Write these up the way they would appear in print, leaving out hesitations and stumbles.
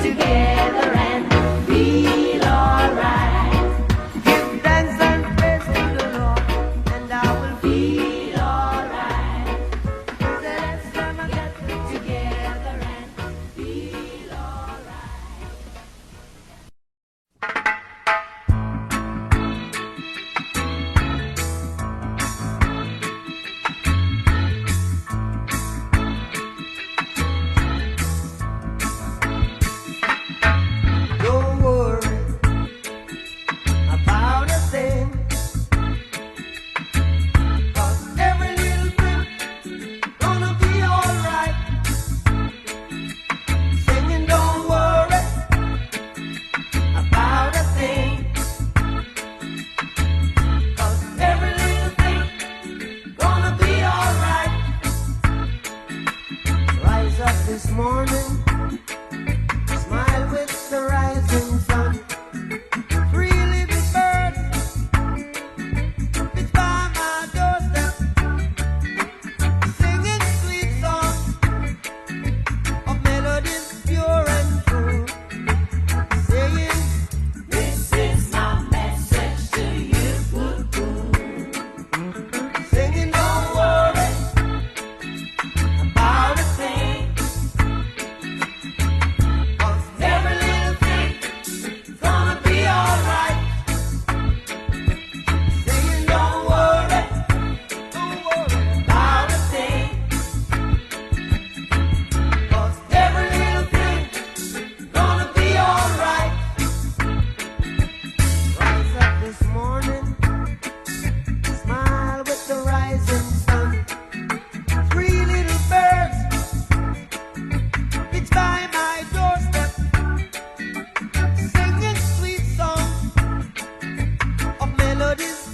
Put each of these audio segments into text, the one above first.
Together and feel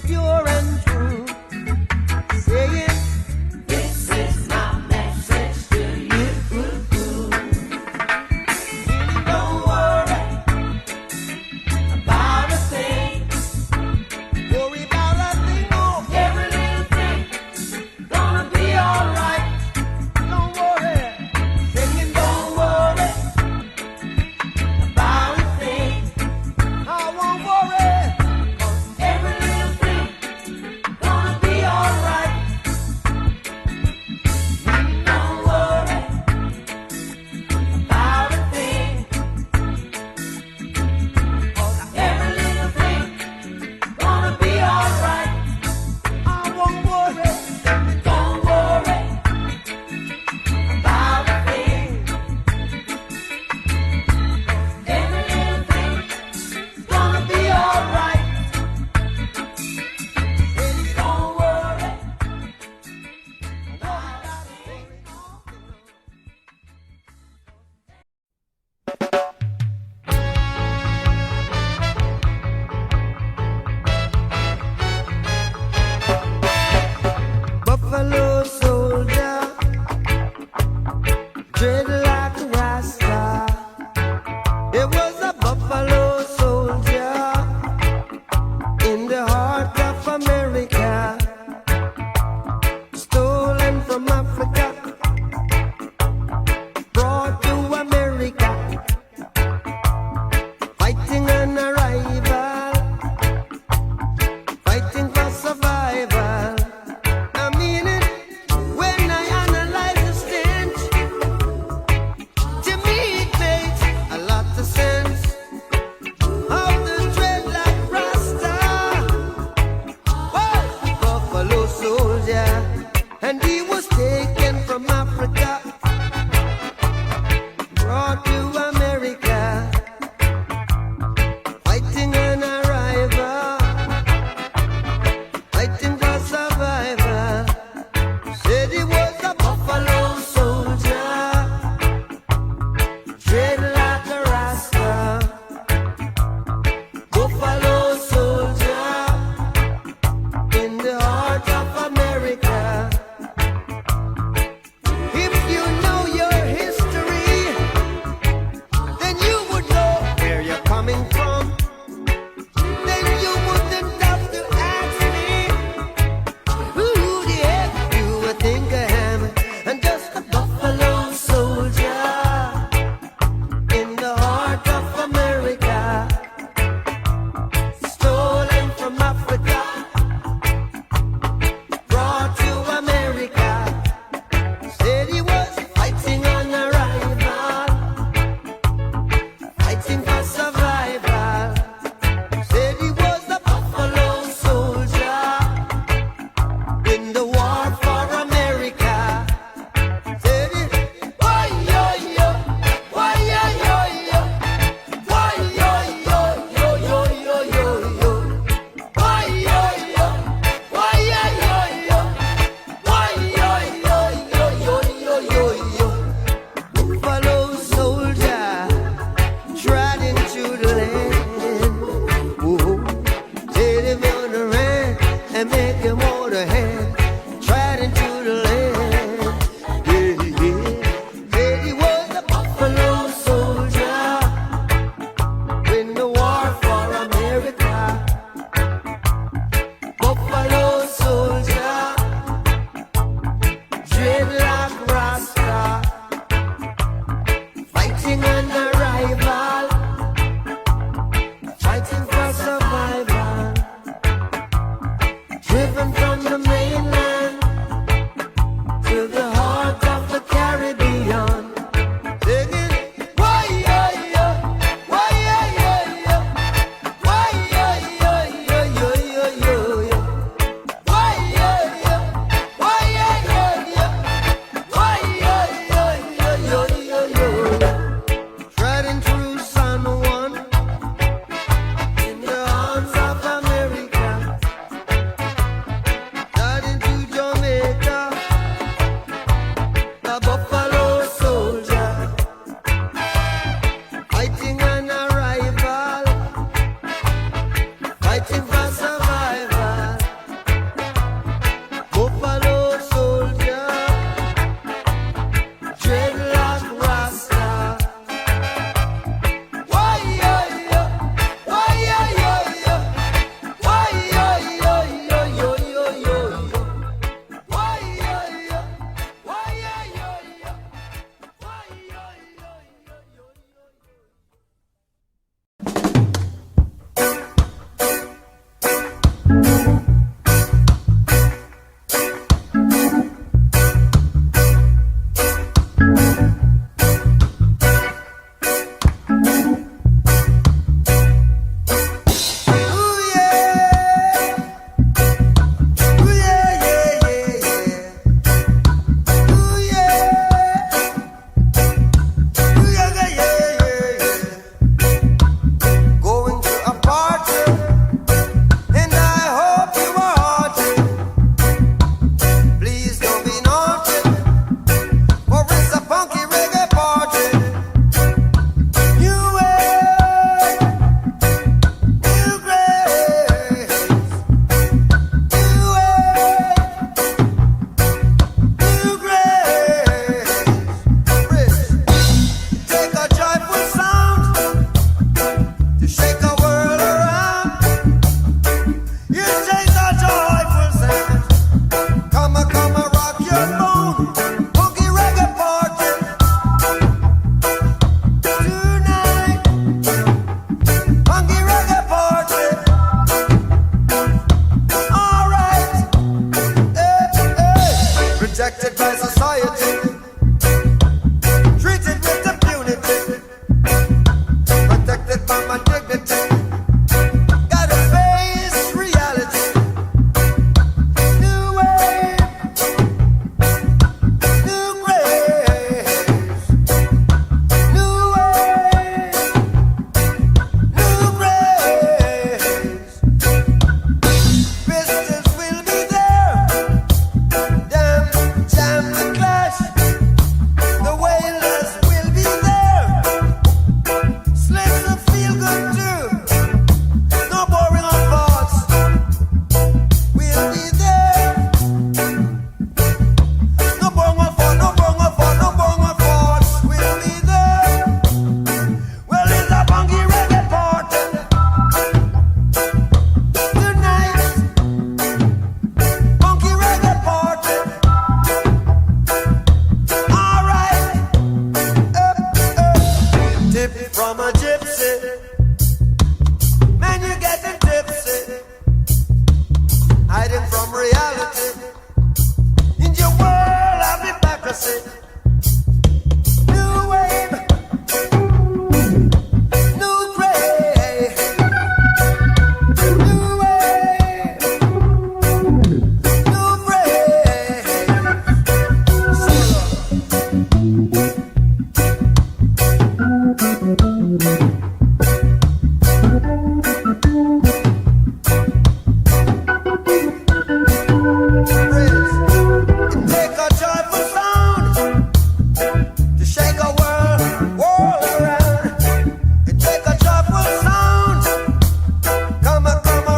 pure and true, saying, this is my message to you. Don't worry about a thing. Worry about a thing, oh, every little thing gonna be alright. Don't worry, singing, don't worry about a thing. I won't worry, 'cause every little thing gonna be alright. Don't worry about a thing, 'cause every little thing gonna be alright. I won't worry, don't worry about a thing, 'cause every little thing gonna be alright. Don't worry about a thing. Buffalo soldier, dread like a rasta. It was a buffalo soldier in the heart of America, stolen from Africa, brought to America, fighting an arrival, fighting for survival. I mean it when I analyze the stench. To me it makes a lot of sense. How the dreadlock rasta was a buffalo soldier, and he was taken from Africa, brought to America, fighting an arrival, fighting for survival. Said he was a buffalo soldier, dread like a rasta. Buffalo soldier in the heart of America. If you know your history, then you would know where you're coming from. Then you wouldn't have to ask me who the heck you would think I am. I'm just a buffalo soldier in the heart of America, stolen from Africa, brought to America. Said he was fighting an arrival, fighting for survival. Said he was a buffalo soldier in the war for America. Said he, why yo yo, why yo yo yo, why yo yo yo yo yo yo yo, why yo yo, why yo yo yo, why yo yo yo yo yo yo yo. Buffalo soldier trod into the land. Whoa, said him on the ran and make him hold a hand. Trod into the land. Yeah, yeah. Said he was a buffalo soldier in the war for America. Buffalo soldier, dread like rasta, fighting an arrival, fighting for survival, driven from the mainland. rejected by society, treated with impunity, protected by my dignity. Gotta face reality. New wave, new grace, new wave, new grace. Visitors will be there. Them jam the clash. The wailers will be there. Slaves will feel good too. No boring of thoughts. We'll be there. No bong of thought, no bong of thought, no bong of thoughts. We'll be there. Well, it's a funky reggae party tonight. Funky reggae party. All right. Up, up. Tip from a gypsy. Man, you're getting tipsy. Hiding from reality. In your world of hypocrisy. New wave. New grace. New wave. New grace. Take a joyful sound to shake a world around. It take a joyful sound, come a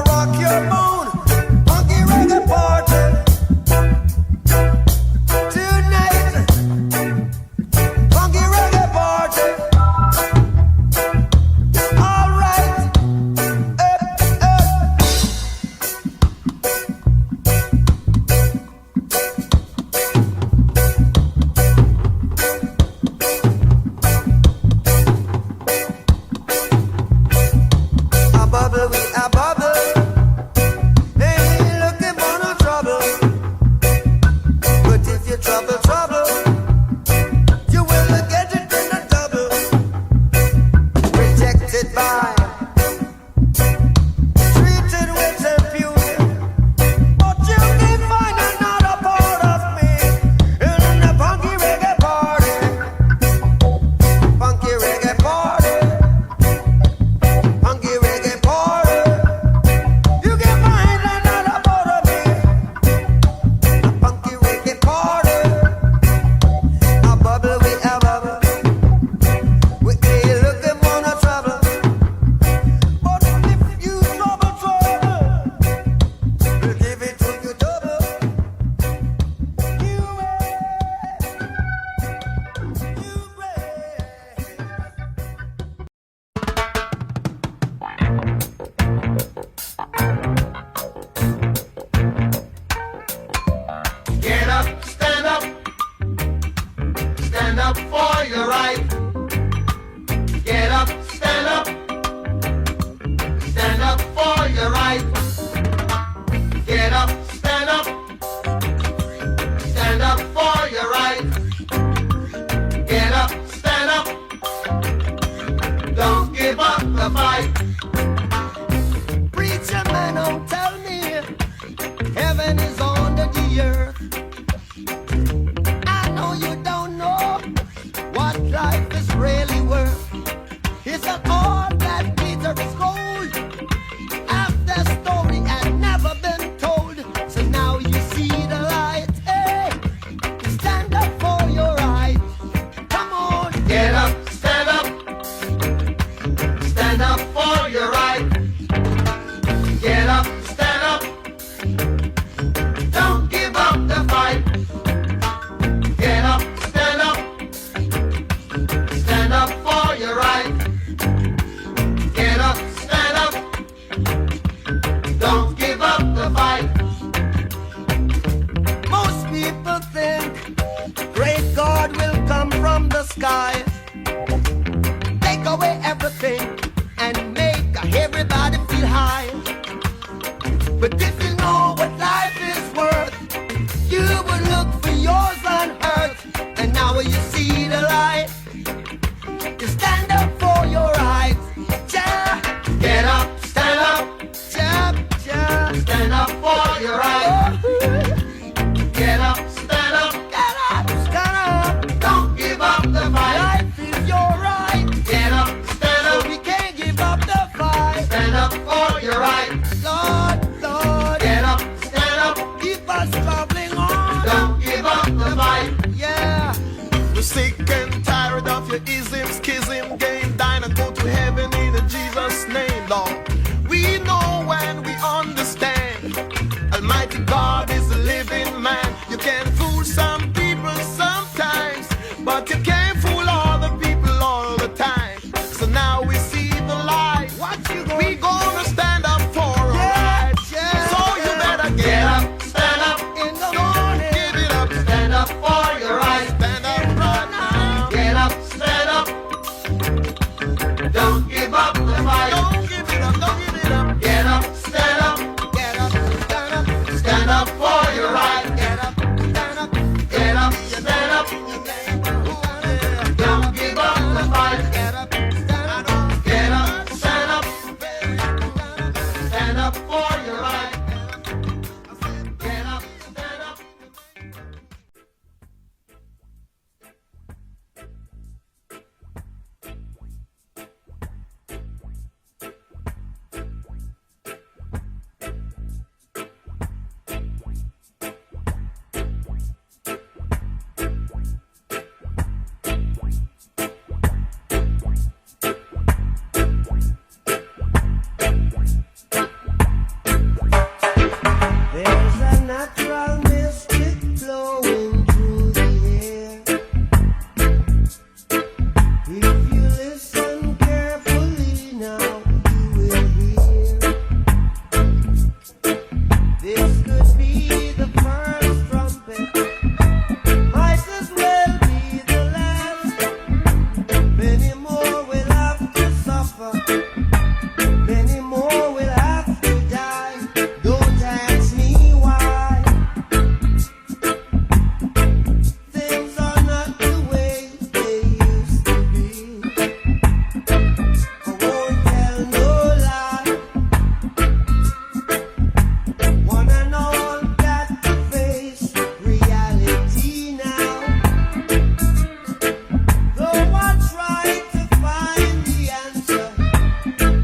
rock your bone. Funky reggae party tonight. Funky reggae party. All right, up, up. A bubble, we a bubble. Ain't looking for no trouble. But if you trouble, you will get it in a double. Rejected by, treated with impunity. But you can find another part of me in the funky reggae party. Funky reggae party. Funky reggae party. You can find another part of me. A funky reggae party. A bubble, we a bubble. We ain't looking for no trouble. But if you trouble, we'll give it to you double. New wave, new grace. Get up, stand up for your right. Get up, stand up for your right. Get up, stand up for your right. Get up, stand up, don't give up the fight. Preacher man, don't tell me heaven is under the earth. I know you don't know what life is really worth. Is that all that glitter is gold? Half the story had never been told. So now you see the light. Hey, stand up for your right. Come on, get up, stand up for man. You can fool some people sometimes, but you can't fool all the people all the time. So now we see the light. We gonna stand up for our rights. So you better get up, stand up in the morning. Give it up, stand up for your rights. Stand up right now. Get up, stand up. Don't give up the fight. Don't give it up, don't give it up. Get up, stand up. Get up, stand up. Stand up for your right. Get up, stand up. Get up, stand up. Don't give up the fight. Get up, stand up. Get up, stand up. Stand up for your right. Get up, stand up. There's a natural mystic flowing through the air. If you listen carefully now, you will hear. This could be the first trumpet, might as well be the last. Many more will have to suffer, many more will have to die. Don't ask me why. Things are not the way they used to be. I won't tell no lie. One and all got to face reality now. Though I try to find the answer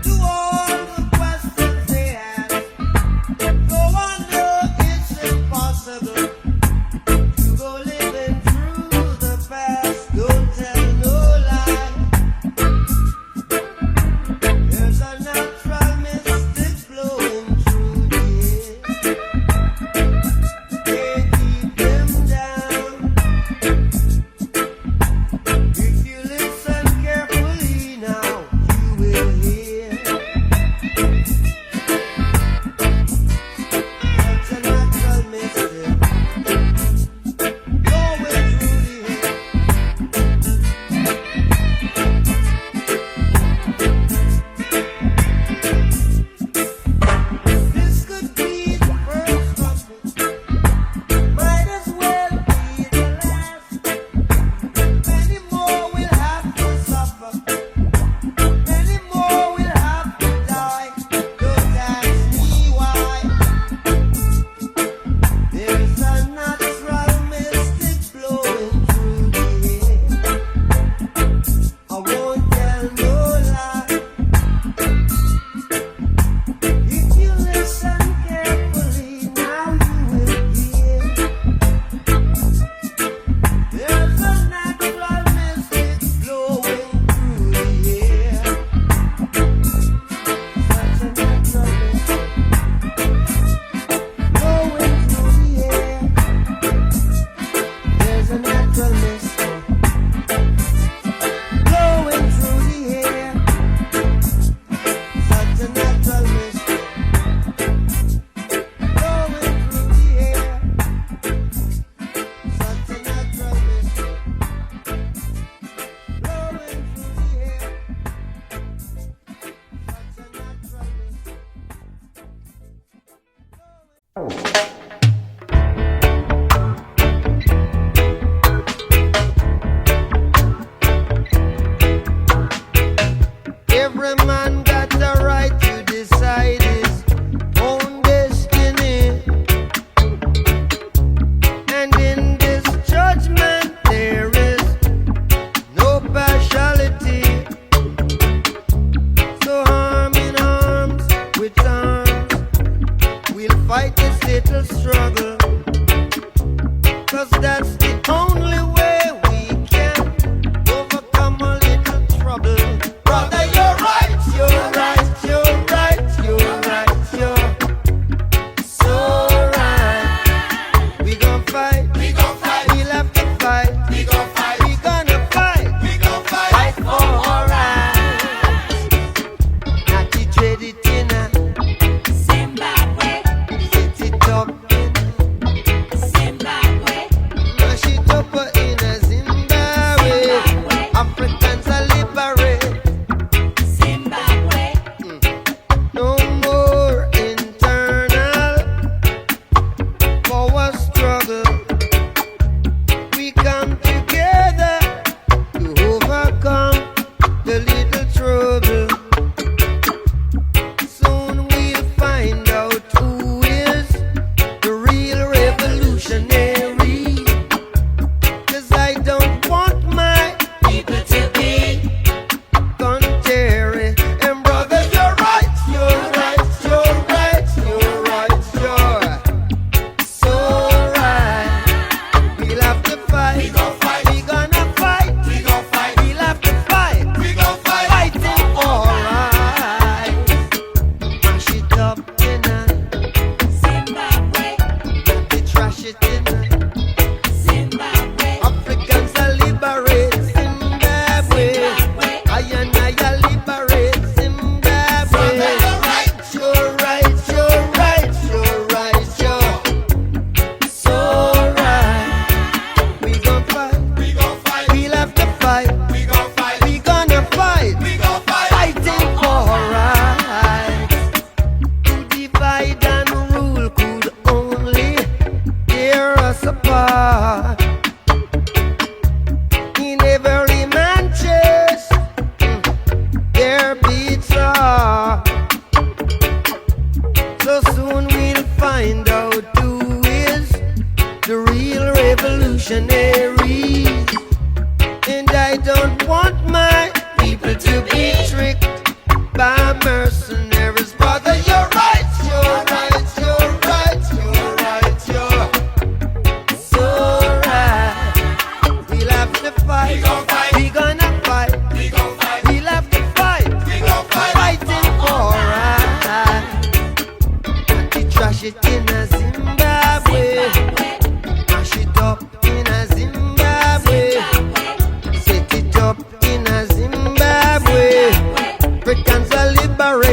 to all the questions they ask, though I know it's impossible to go living through the past. Don't tell no lie. There's a natural mystic blowing through the air. Can't keep them down. If you listen carefully now, you will hear. Such a natural mystic blowing through the air. This could be the first trumpet, might as well be the last. Many more will have to suffer, many more will have to die. Don't ask me why. There's a natural mystic blowing through the air. I won't tell no lie. If you listen carefully, now you will hear. There's a natural mystic blowing through the air. Such a natural mystic blowing through the air. There's a natural mystic blowing through the air. Such a natural mystic blowing through the air. Such a natural mystic blowing through the air. Such a natural mystic. Every man got the right to decide his own destiny. And in this judgment there is no partiality. So arm in arms with arms, we'll fight this little struggle. 'Cause that's the only way we can overcome a little trouble. Brother, you're right, you're right, you're right, you're right, you're so right. We gon' revolutionaries, and I don't want my people to be tricked by mercenaries. Brother, you're right, you're right, you're right, you're right, you're so right. We'll have to fight. We gonna fight. We'll have to fight. Fighting for right. Not to trash it in a Zimbabwe. Mash it up in a Zimbabwe. Set it up in a Zimbabwe. Africans are liberated.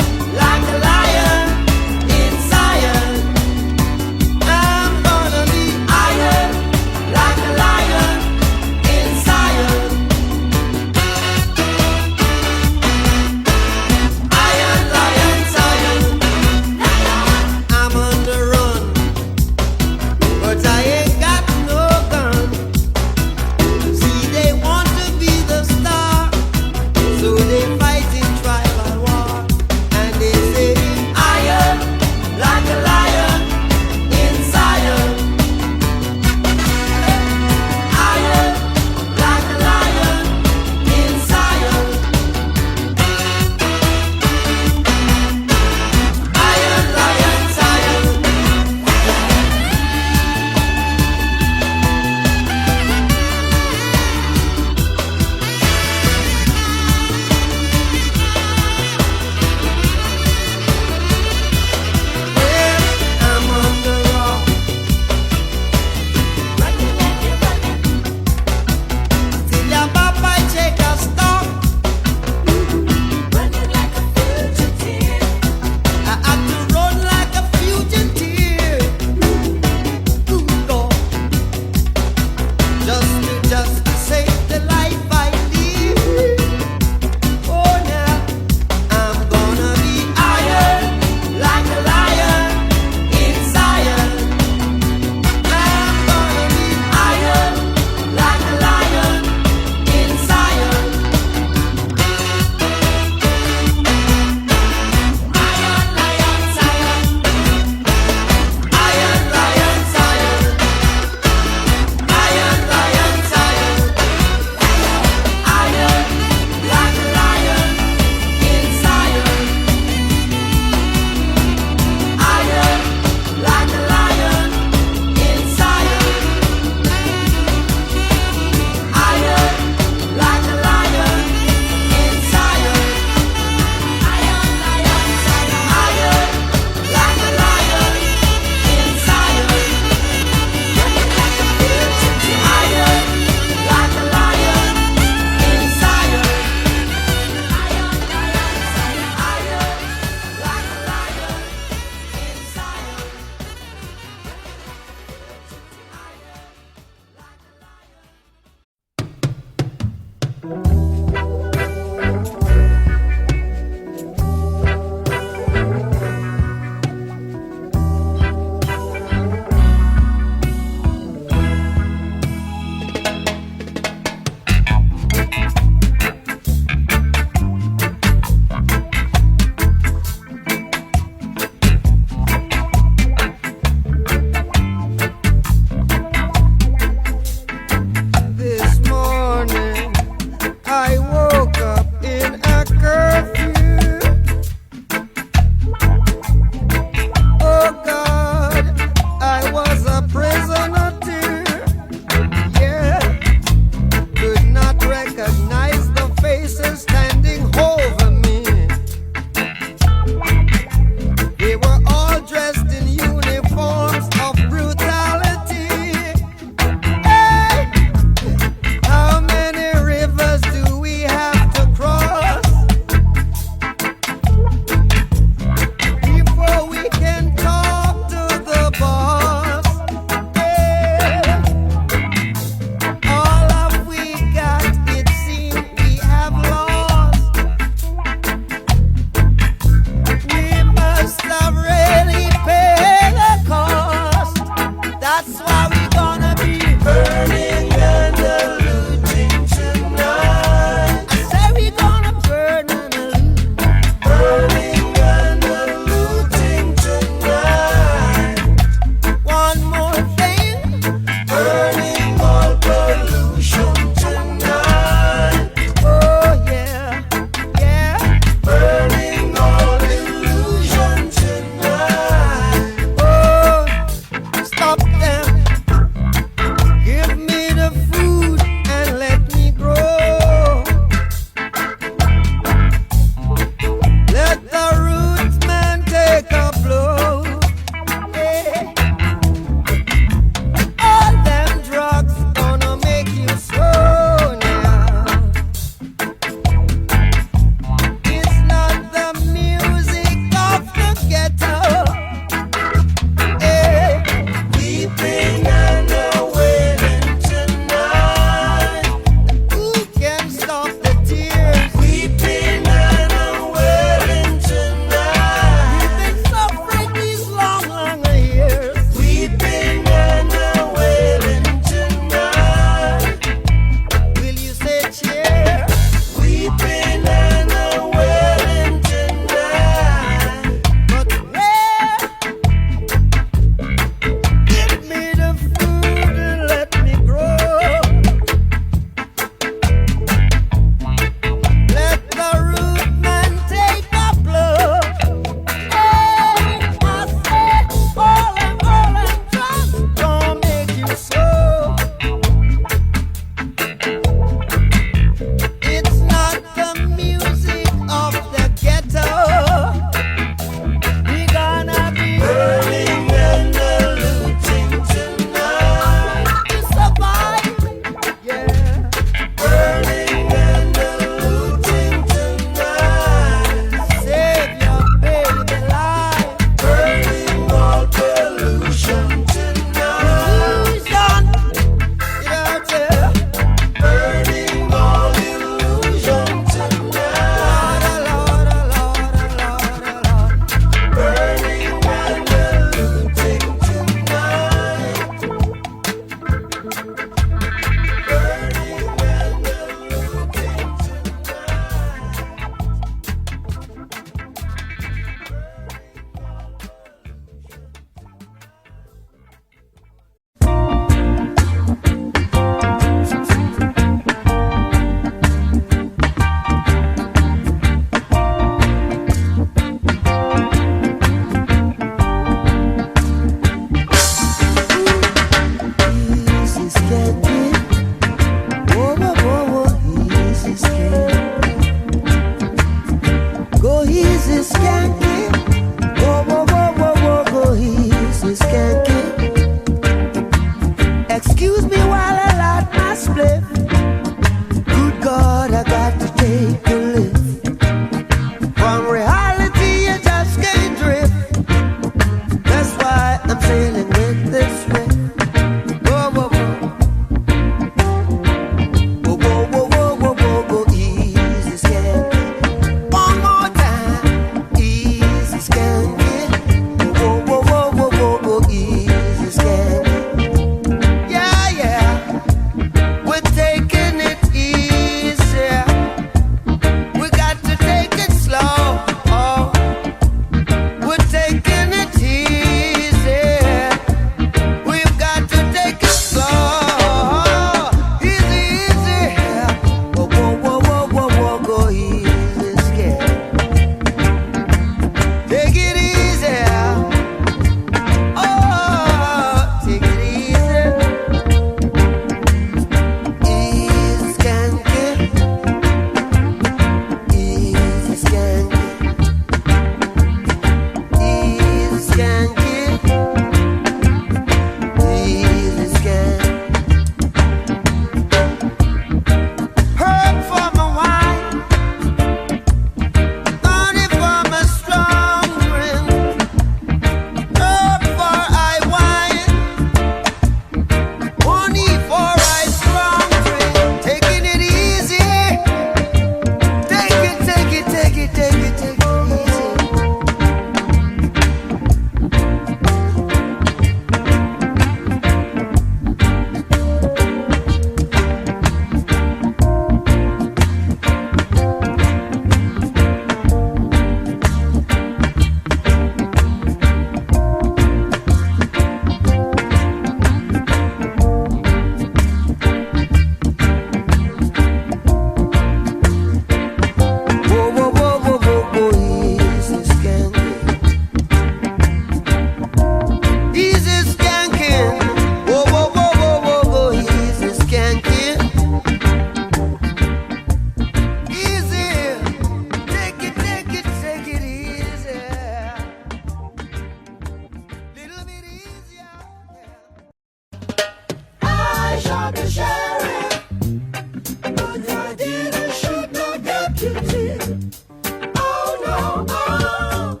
Oh no, oh.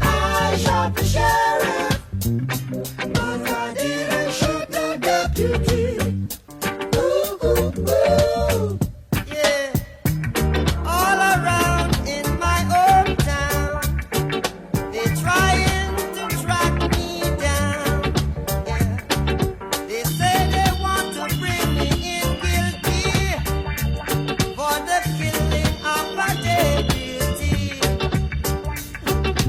I shot the sheriff, but I didn't shoot the deputy. Ooh, ooh, ooh. Yeah. All around in my hometown, they're trying to track me down. Yeah. They say they want to bring me in guilty for the killing of a deputy,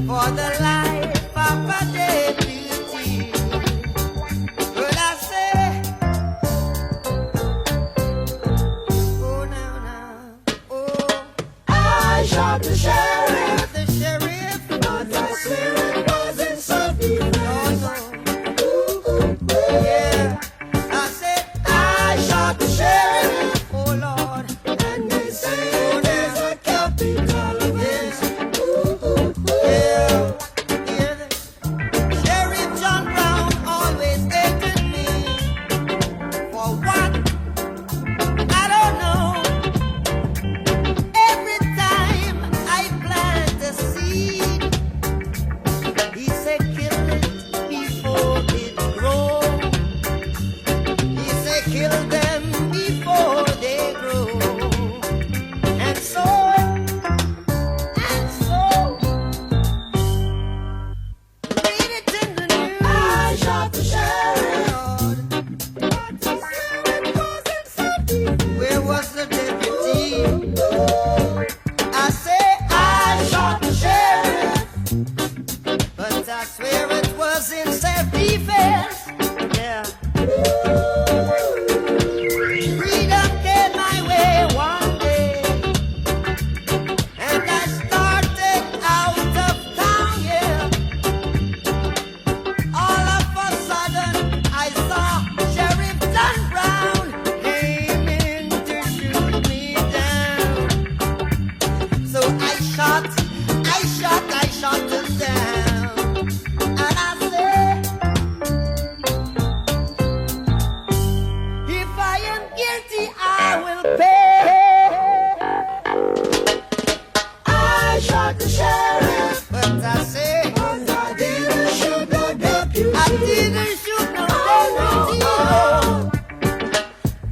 for the life of a deputy. But I say, oh now, now, oh, I shot the sheriff, but I swear it wasn't self-defense. Ooh, ooh, ooh. Yeah, I said I shot the sheriff, oh Lord, and they say there's a capital offense. Ooh, ooh, ooh. Yeah, yeah. Sheriff John Brown always hated me for what? I don't know. Every time I plant a seed, he said kill it before it grows. He said kill them before they grow. And so, read it in the news. I shot the sheriff, but he said it wasn't self-defense. Where was the deputy? I say I shot the sheriff, but I swear it was in self-defense. Yeah. Freedom came my way one day, and I started out of town, yeah. All of a sudden, I saw Sheriff John Brown aiming to shoot me down. So I shot him down. And I said, if I am guilty, I will pay. I shot the sheriff, but I say, I didn't shoot the deputy. I didn't shoot no deputy. Oh,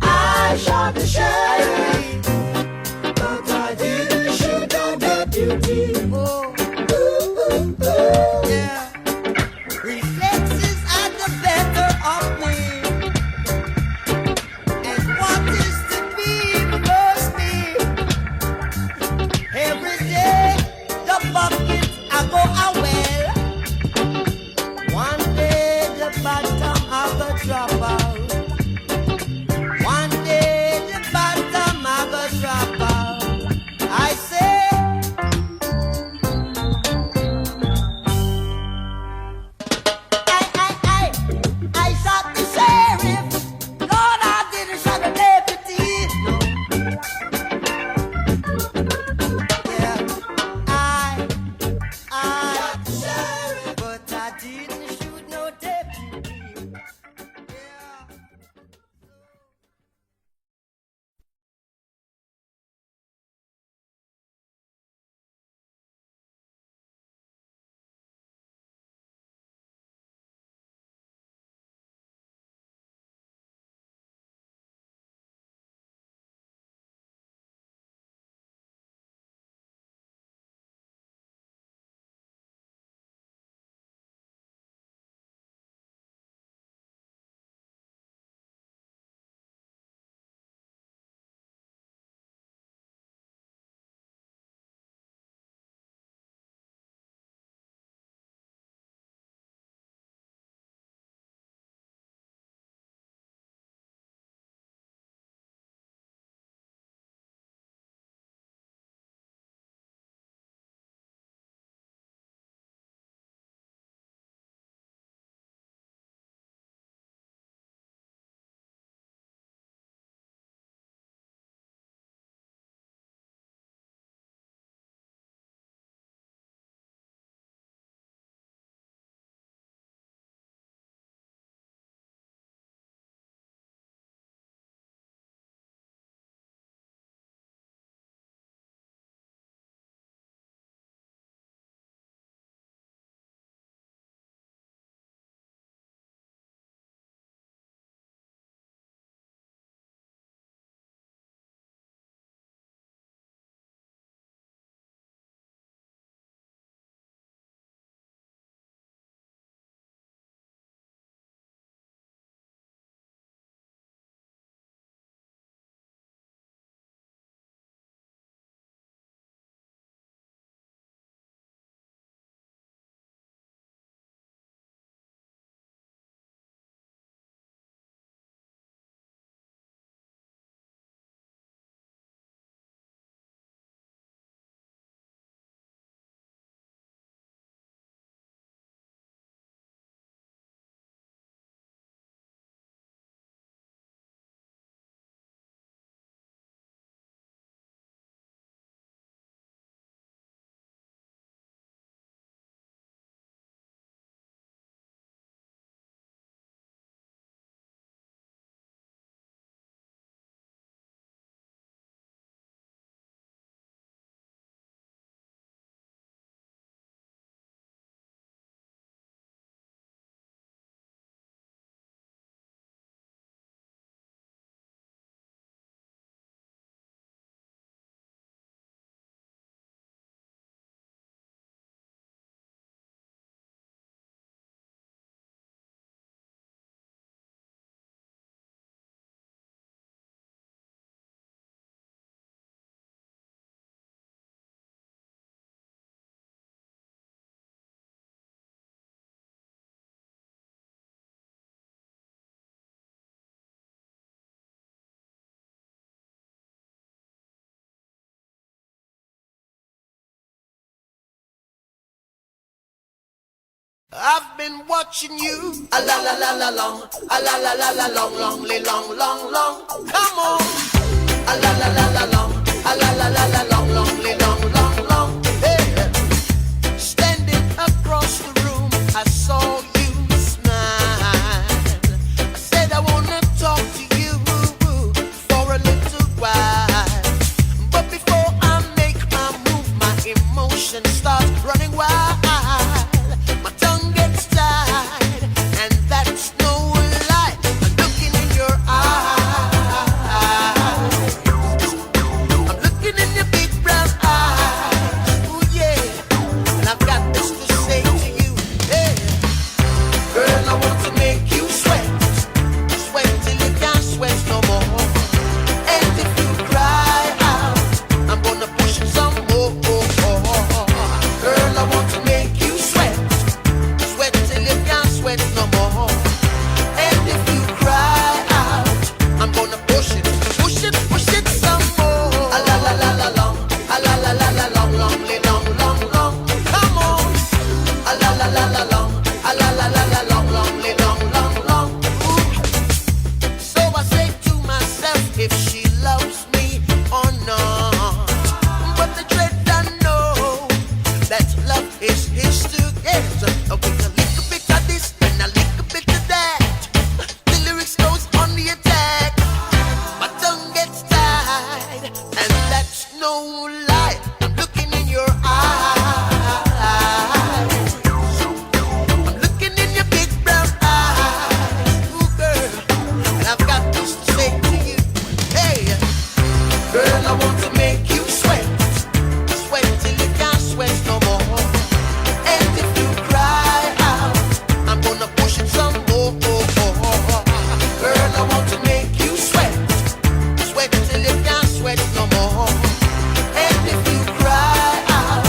I shot the sheriff, but I didn't shoot the deputy. Oh, ooh, ooh, ooh. Yeah. Reflexes are the better of me, and what is to be must be. Every day the bucket I go a well. One day the bottom I go drop out. One day the bottom I go drop out. I say I've been watching you. A la la la la long, a la la la la long, long, long, long, long. Come on. A la la la la long, a la la la la long, long, long, long, long. Hey. Standing across the room, I saw you smile. I said I wanna talk to you for a little while. But before I make my move, my emotions start running wild. My tongue gets tied, and that's no lie. I'm looking in your eyes. I'm looking in your big brown eyes. Ooh, yeah. And I've got this to say to you. Hey. Girl, I want to make you sweat. Sweat till you can't sweat no more. And if you cry out, I'm gonna push it some more. Girl, I want to make you sweat. Sweat till you can't sweat no more. And if you cry out, I'm gonna push it some more. A la la la la long, a la la la la long, long, long, long, long. Come on. A la la la la long, a la la la la long, long, long, long, long. Ooh. So I say to myself, if she loves me or not. But the dread I know that love is his to get. With a little bit of this and a little bit of that, the lyrics goes on the attack. My tongue gets tied, and that's no lie. I'm looking in your eyes. I'm looking in your big brown eyes. Ooh, girl, and I've got this to say to you. Hey, girl, I want to make you sweat. Sweat till you can't sweat no more. And if you cry out, I'm gonna push it some more. Girl, I want to make you sweat. Sweat till you can't sweat no more. And if you cry out,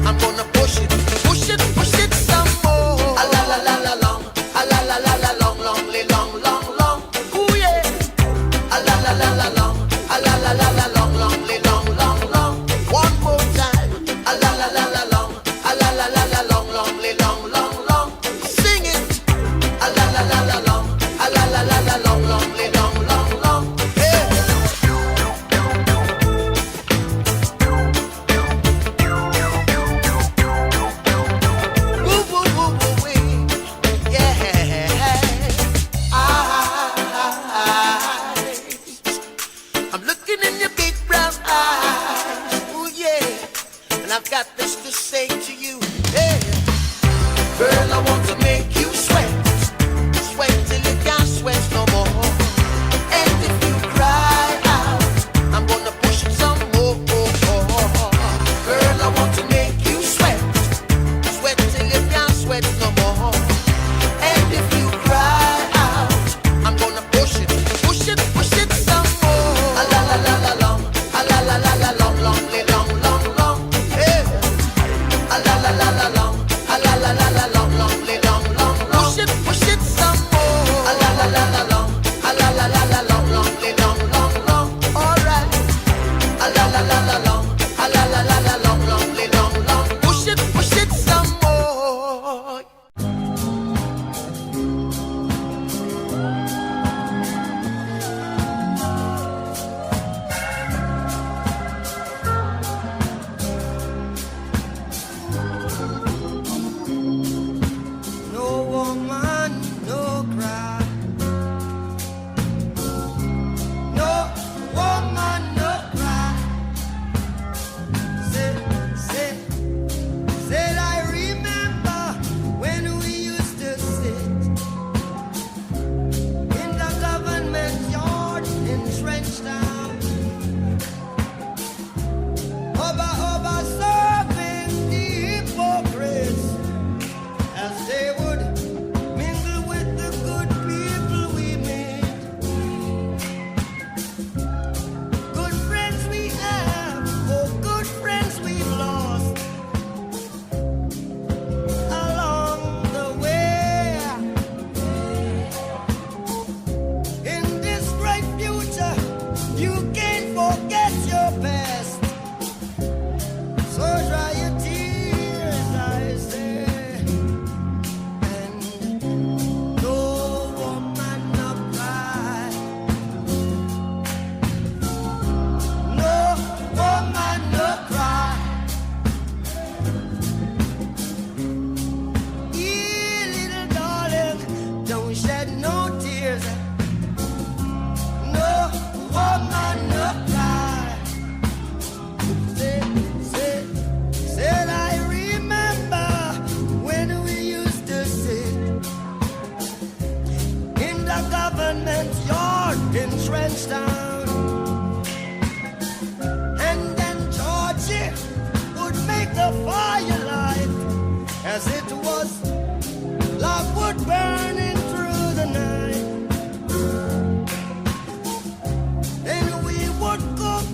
I'm gonna push it some more. A la la la la long, a la la la la long, long, long, long, long. Ooh yeah. A la la la la long, a la la la la long, long, long, long, long. One more time. A la la la la long, a la la la la long, long, long, long, long. Sing it. A la la la la long, a la la la la long, long, long, long, long. Yeah. Woo, woo, woo, woo, wee. Yeah. I'm looking in your big brown eyes. Ooh, yeah. And I've got this to say to you. Hey. Girl, I want to make you sweat. Sweat till you can't sweat no more. And if you cry out, I'm gonna push it some more. Girl, I want to make you sweat. Sweat till you can't sweat no more. And if you cry out, I'm gonna push it some more. A la la la la long, a la la la la long, long, long, long, long. Yeah. A la la la la long, a la la la la long, long, long. the firelight as it was logwood burning through the night. Then we would cook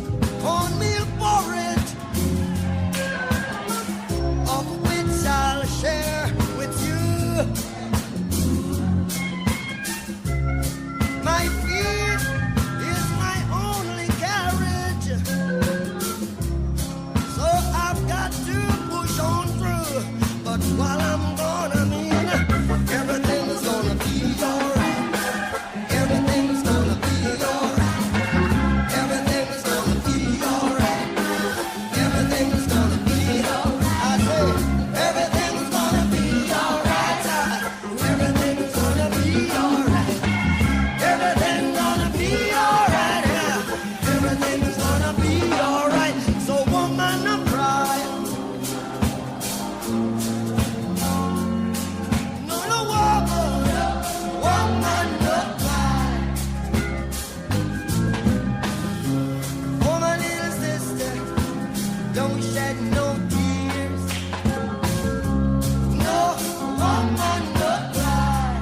cornmeal porridge, of which I'll share with you. My feet is my only carriage, so I've got to push on through. But while I'm gone, I mean, everything's gonna be alright. Everything's gonna be alright. Everything's gonna be alright. Everything's gonna be alright. I say, everything's gonna be alright. Everything's gonna be alright. Everything's gonna be alright. Yeah. Everything's gonna be alright. So woman, don't cry. No, no, woman, don't cry. Oh, my little sister, don't shed no tears. No, woman, don't cry.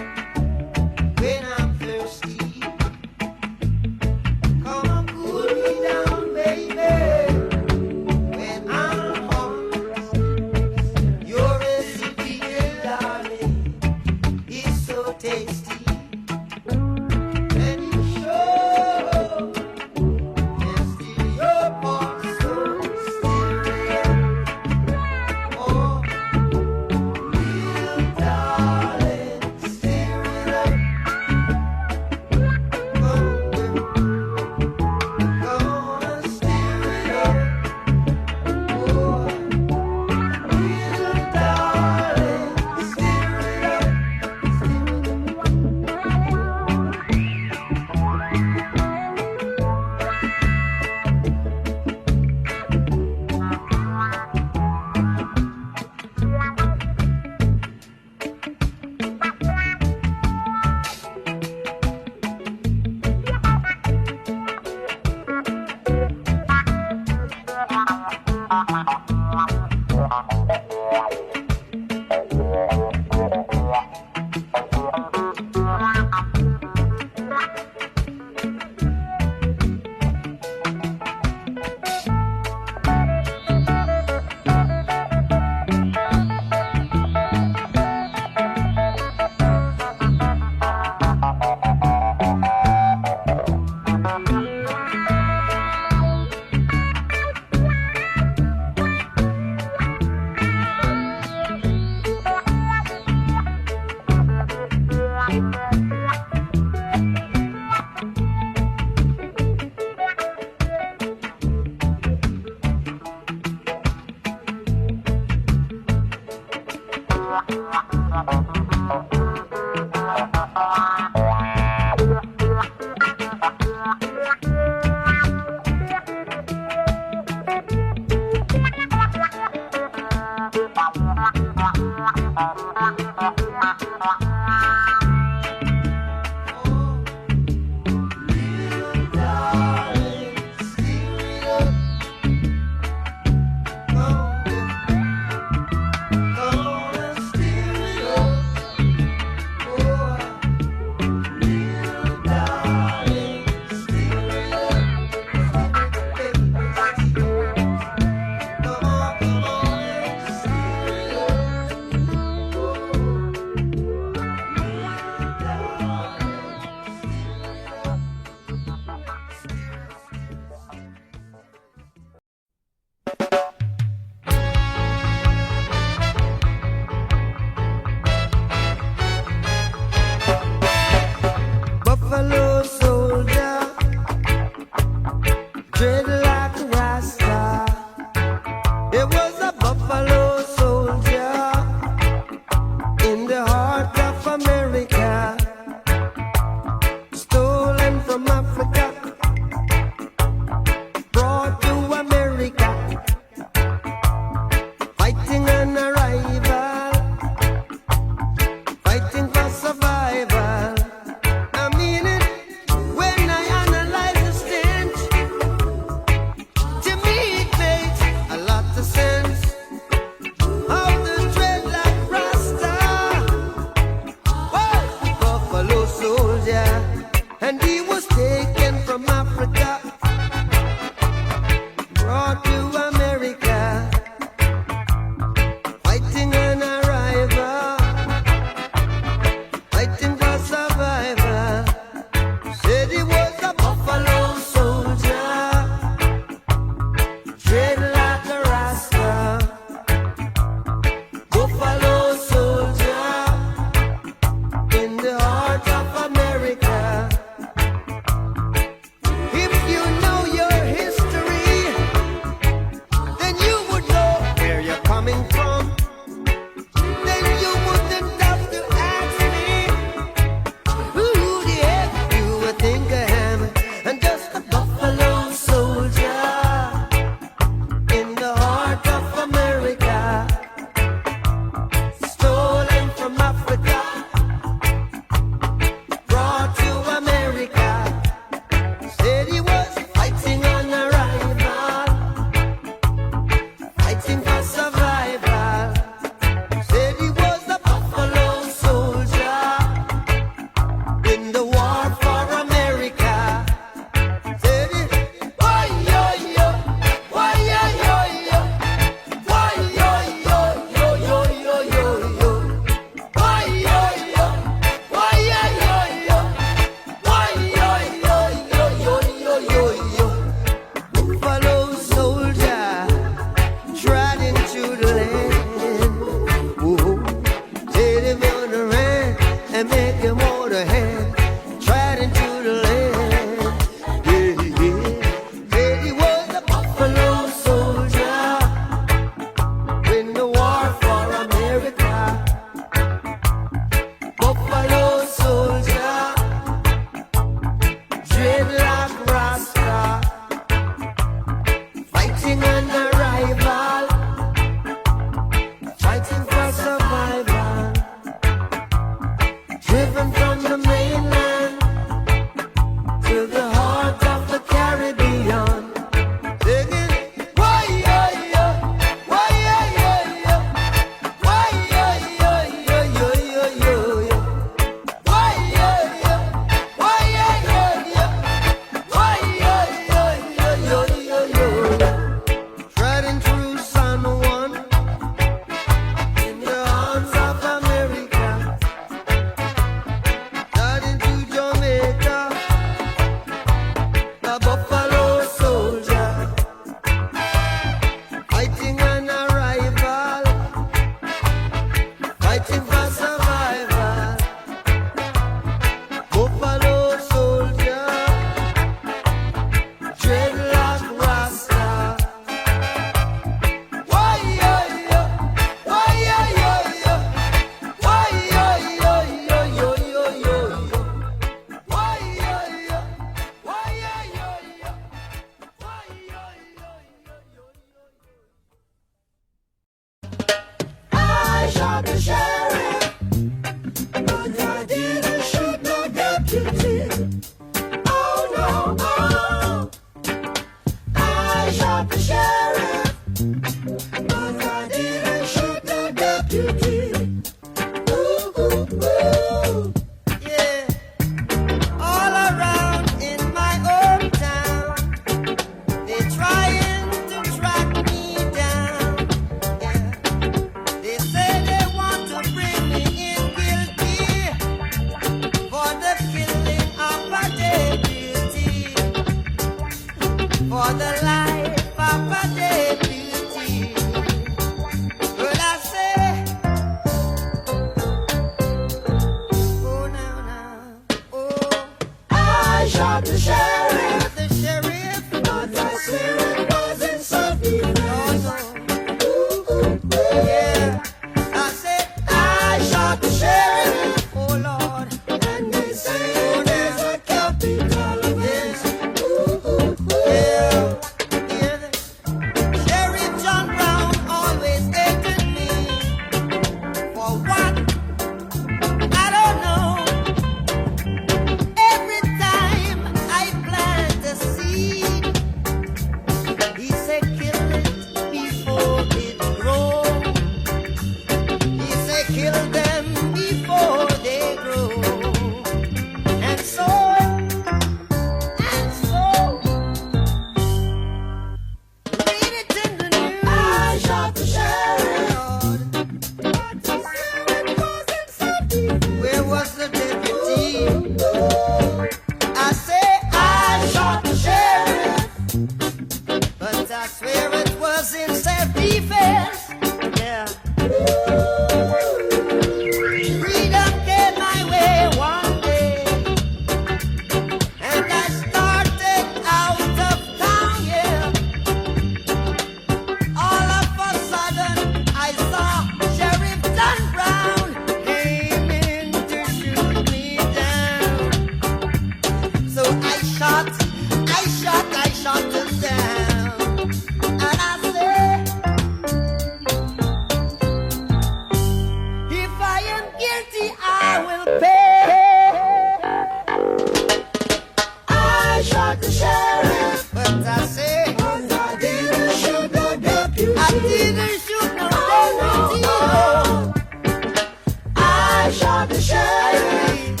are the sheriff,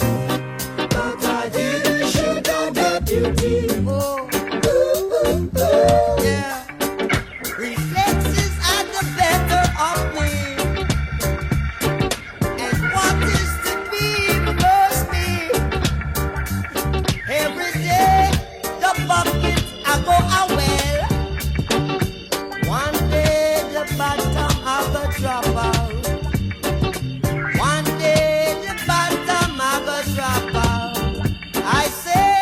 but I didn't shoot no deputy. Oh, yeah. Reflexes are the better of me, and what is to be must be. Every day the bucket I go a well. One day the bottom I go drop out. One day the bottom I go drop out. I say,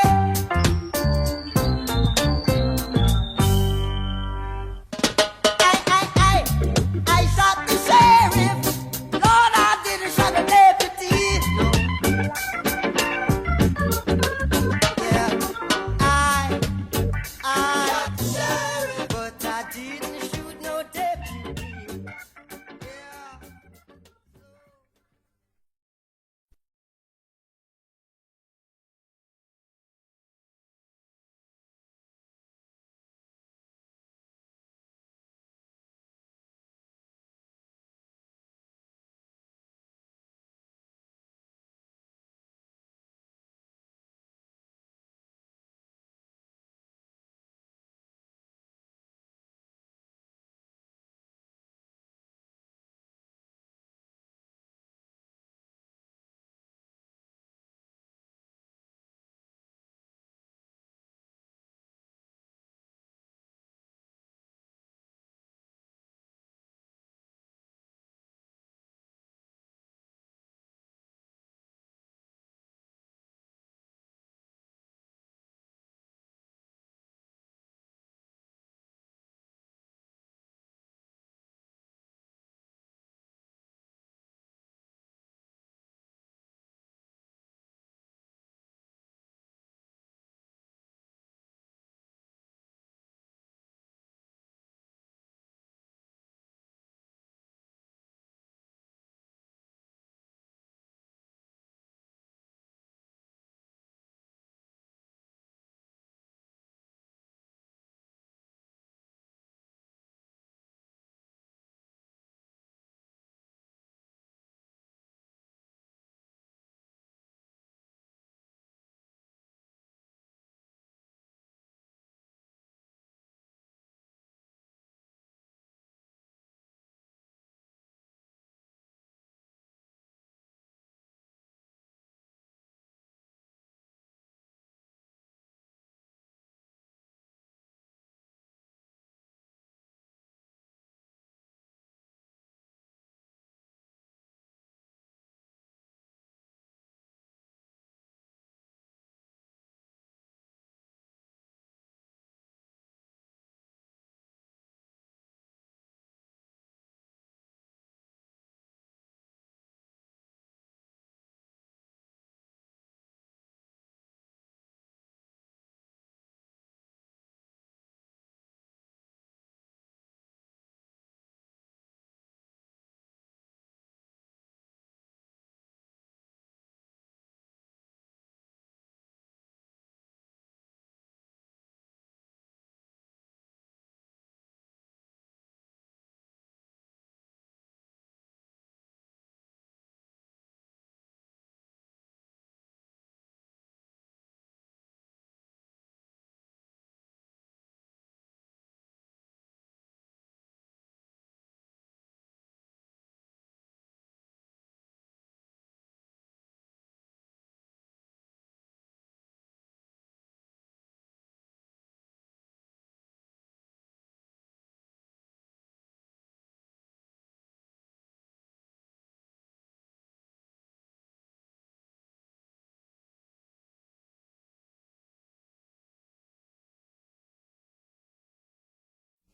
I shot the sheriff. Lord, I didn't shot the deputy. No. Yeah, I shot the sheriff, but I didn't shoot no deputy. Yeah.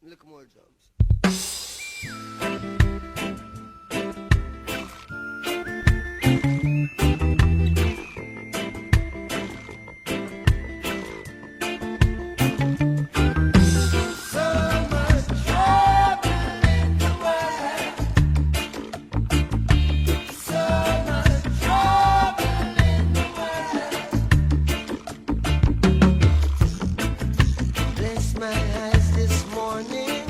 Look more drums. Bless my eyes this morning.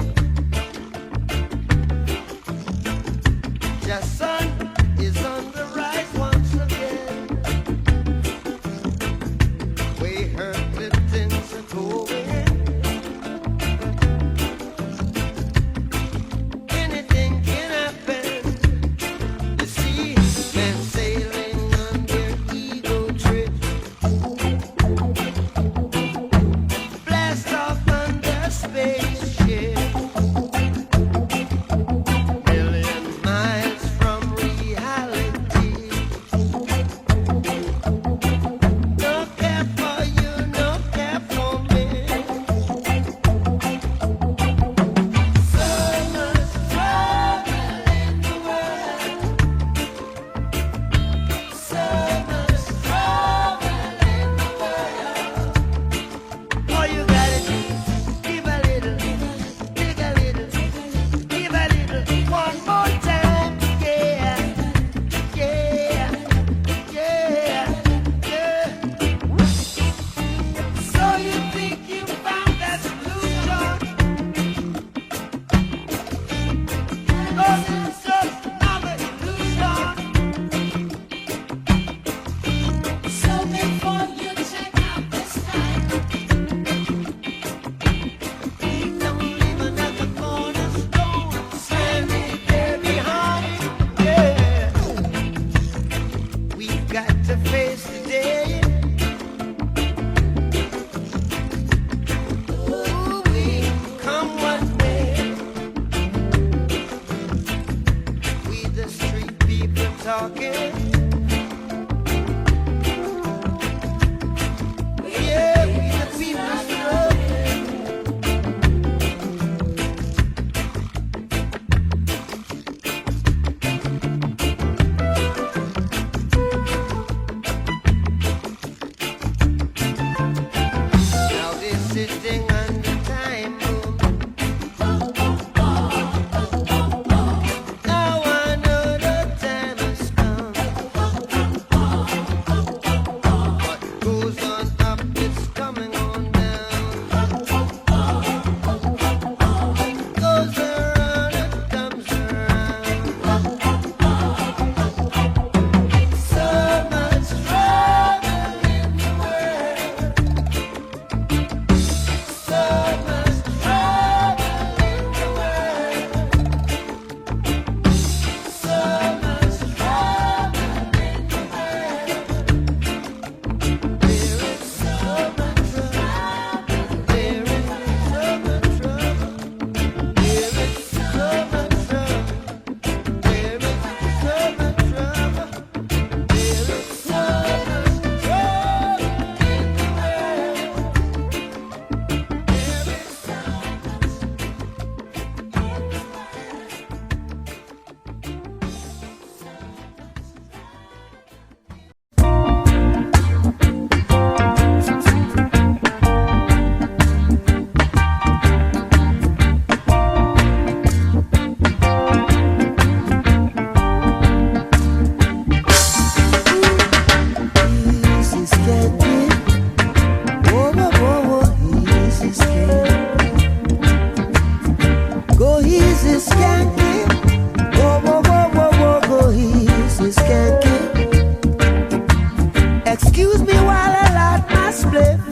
Excuse me while I light my spliff.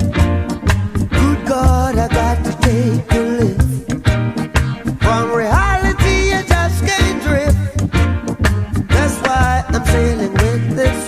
Good God, I got to take a lift. From reality, you just can't drift. That's why I'm sailing with this